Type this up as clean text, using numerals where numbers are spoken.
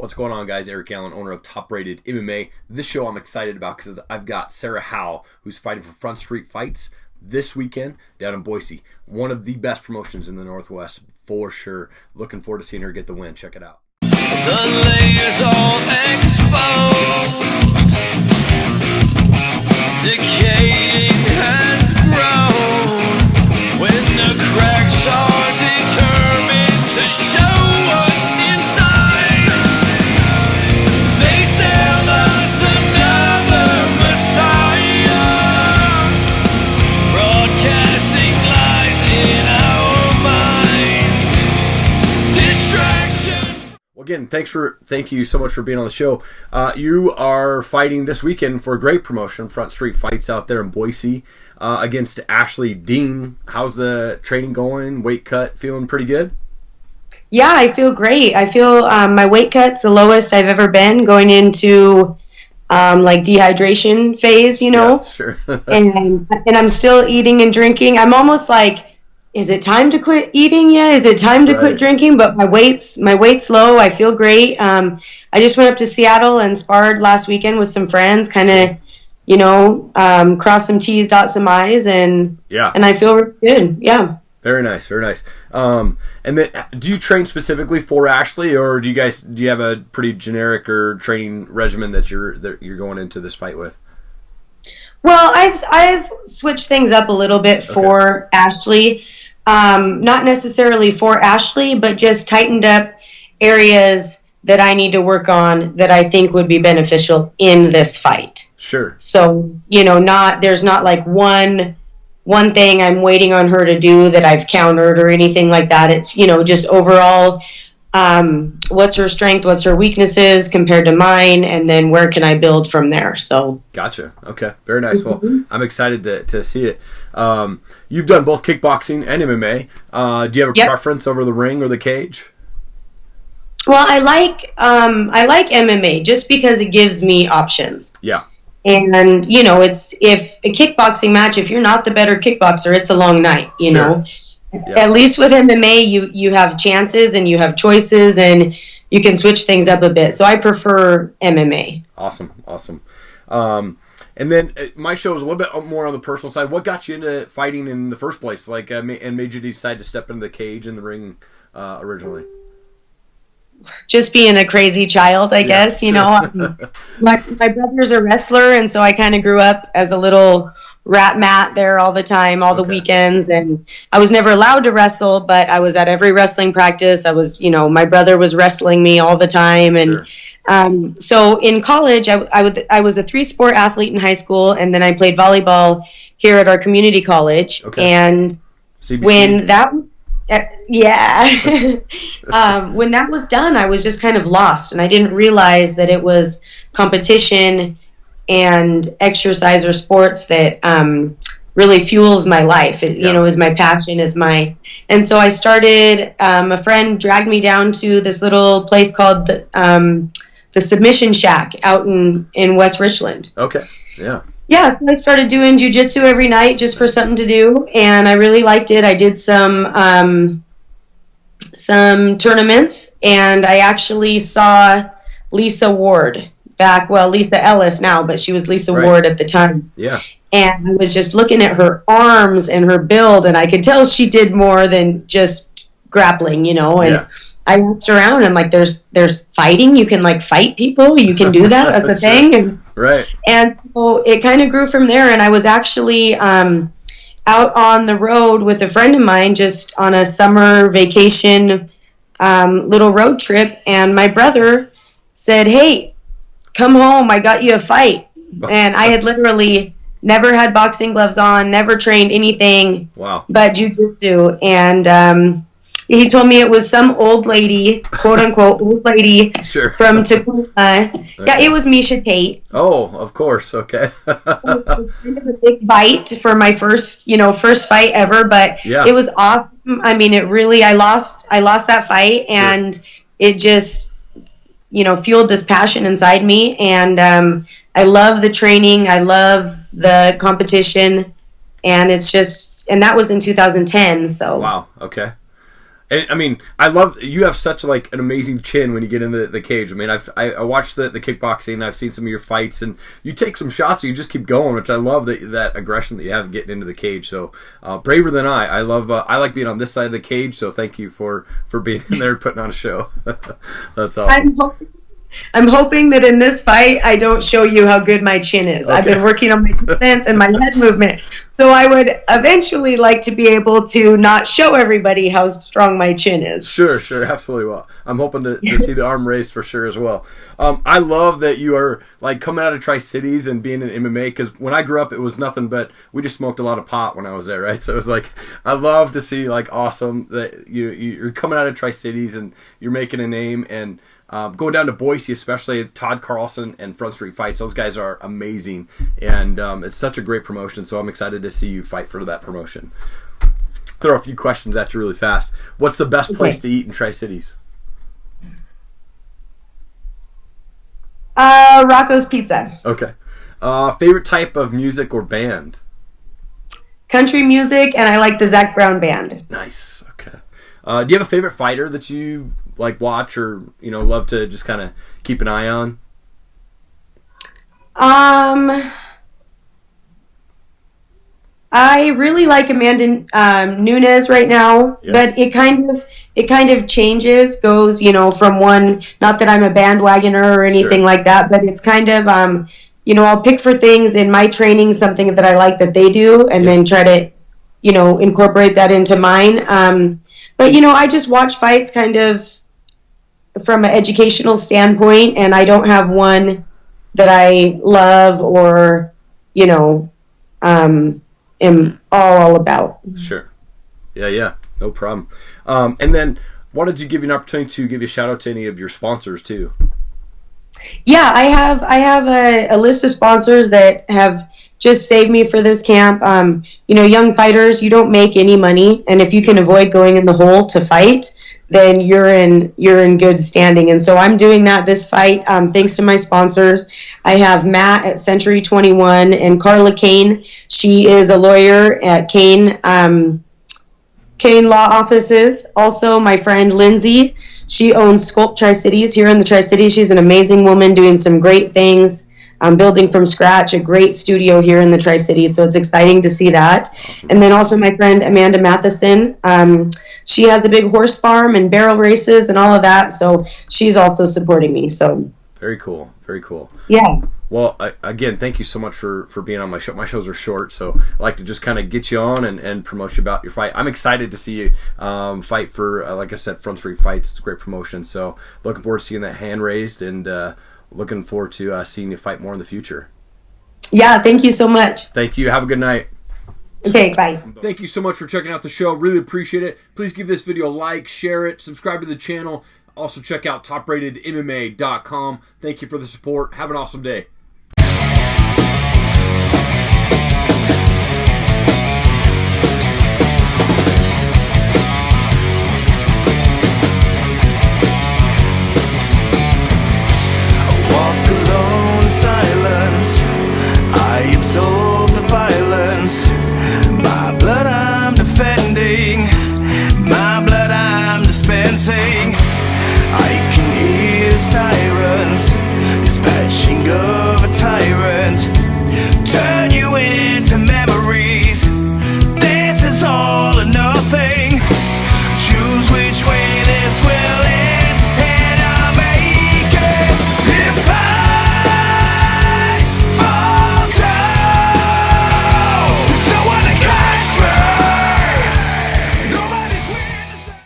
What's going on, guys? Eric Allen, owner of Top Rated MMA. This show I'm excited about because I've got Sarah Howell, who's fighting for Front Street Fights this weekend down in Boise. One of the best promotions in the Northwest, for sure. Looking forward to seeing her get the win. Check it out. The layers all exposed. Decaying has grown. When the cracks are determined to show what's inside, they sell us another Messiah, broadcasting lies in our minds. Distractions. Well, again, thank you so much for being on the show. You are fighting this weekend for a great promotion, Front Street Fights out there in Boise, against Ashley Dean. How's the training going? Weight cut feeling pretty good? Yeah, I feel great. I feel my weight cut's the lowest I've ever been going into like dehydration phase, you know. Yeah, sure. and I'm still eating and drinking. I'm almost like, is it time to quit eating yet? Is it time to quit drinking? But my weight's low. I feel great. I just went up to Seattle and sparred last weekend with some friends, kind of, you know, cross some T's, dot some I's, and I feel really good. Yeah. Very nice, very nice. And then, do you train specifically for Ashley, or do you have a pretty generic or training regimen that you're going into this fight with? Well, I've switched things up a little bit for Ashley. Not necessarily for Ashley, but just tightened up areas that I need to work on that I think would be beneficial in this fight. Sure. So, you know, there's not like one thing I'm waiting on her to do that I've countered or anything like that. It's, you know, just overall, what's her strength, what's her weaknesses compared to mine, and then where can I build from there. So gotcha. Okay, very nice. Well, I'm excited to see it. You've done both kickboxing and MMA. Do you have a preference over the ring or the cage? Well, I like MMA just because it gives me options. Yeah. And, you know, if a kickboxing match, if you're not the better kickboxer, it's a long night, you know. Yeah. At least with MMA, you have chances and you have choices and you can switch things up a bit. So I prefer MMA. Awesome. And then my show is a little bit more on the personal side. What got you into fighting in the first place? Like, and made you decide to step into the cage and the ring originally? Just being a crazy child, I guess. You know, my brother's a wrestler, and so I kind of grew up as a little rat mat there all the time, all the weekends, and I was never allowed to wrestle, but I was at every wrestling practice. I was, you know, my brother was wrestling me all the time, and so in college, I was a 3-sport athlete in high school, and then I played volleyball here at our community college, and CBC. When that when that was done, I was just kind of lost, and I didn't realize that it was competition and exercise or sports that really fuels my life. You know, is my passion, and so I started. A friend dragged me down to this little place called the Submission Shack out in West Richland. Okay. Yeah. Yeah, so I started doing jiu-jitsu every night just for something to do, and I really liked it. I did some tournaments, and I actually saw Lisa Ward Lisa Ellis now, but she was Lisa Ward at the time. Yeah. And I was just looking at her arms and her build, and I could tell she did more than just grappling, you know, and I asked around, and I'm like, there's fighting, you can like fight people, you can do that, that's a thing. And, and so it kind of grew from there, and I was actually out on the road with a friend of mine just on a summer vacation little road trip, and my brother said, hey, come home, I got you a fight. And I had literally never had boxing gloves on, never trained anything but jiu-jitsu, and he told me it was some old lady, quote unquote, old lady from Tacoma. Yeah, it was Misha Tate. Oh, of course. Okay. It was kind of a big bite for my first fight ever, but it was awesome. I mean, I lost that fight, and it just, you know, fueled this passion inside me. And I love the training. I love the competition, and it's just, and that was in 2010. So. Wow. Okay. And, I mean, I love you have such like an amazing chin when you get in the cage. I mean, I watched the kickboxing, and I've seen some of your fights, and you take some shots, and you just keep going, which I love that aggression that you have getting into the cage. So braver than I love. I like being on this side of the cage. So thank you for being in there, putting on a show. That's awesome. I'm hoping that in this fight, I don't show you how good my chin is. Okay. I've been working on my defense and my head movement. So I would eventually like to be able to not show everybody how strong my chin is. Sure, absolutely. Well, I'm hoping to see the arm raised for sure as well. I love that you are like coming out of Tri-Cities and being in MMA, because when I grew up, it was nothing but we just smoked a lot of pot when I was there, right? So it was like, I love to see like awesome that you're coming out of Tri-Cities and you're making a name, and going down to Boise, especially Todd Carlson and Front Street Fights, those guys are amazing, and it's such a great promotion, so I'm excited to see you fight for that promotion. Throw a few questions at you really fast. What's the best place to eat in Tri-Cities? Rocco's Pizza. Okay. Favorite type of music or band? Country music, and I like the Zac Brown Band. Nice. Okay. Do you have a favorite fighter that you like watch, or love to just kind of keep an eye on? I really like Amanda Nunes right now, but it kind of changes, goes from one. Not that I'm a bandwagoner or anything like that, but it's kind of I'll pick for things in my training, something that I like that they do, and then try to incorporate that into mine. But I just watch fights kind of from an educational standpoint, and I don't have one that I love or am all about. Sure. Yeah, no problem. And then wanted to give you an opportunity to give you a shout out to any of your sponsors too. Yeah, I have a list of sponsors that have just saved me for this camp. Young fighters, you don't make any money, and if you can avoid going in the hole to fight, then you're in good standing. And so I'm doing that this fight thanks to my sponsors. I have Matt at Century 21 and Carla Kane. She is a lawyer at Kane Law Offices. Also, my friend Lindsay, she owns Sculpt Tri-Cities here in the Tri-Cities. She's an amazing woman doing some great things. Building from scratch a great studio here in the Tri-Cities, so it's exciting to see that. Awesome. And then also my friend Amanda Matheson, she has a big horse farm and barrel races and all of that, so she's also supporting me. So very cool. Yeah. Well, again, thank you so much for being on my show. My shows are short, so I like to just kind of get you on and promote you about your fight. I'm excited to see you fight for, like I said, Front Street Fights. It's a great promotion, so looking forward to seeing that hand raised, and looking forward to seeing you fight more in the future. Yeah, thank you so much. Thank you. Have a good night. Okay, bye. Thank you so much for checking out the show. Really appreciate it. Please give this video a like, share it, subscribe to the channel. Also check out topratedmma.com. Thank you for the support. Have an awesome day.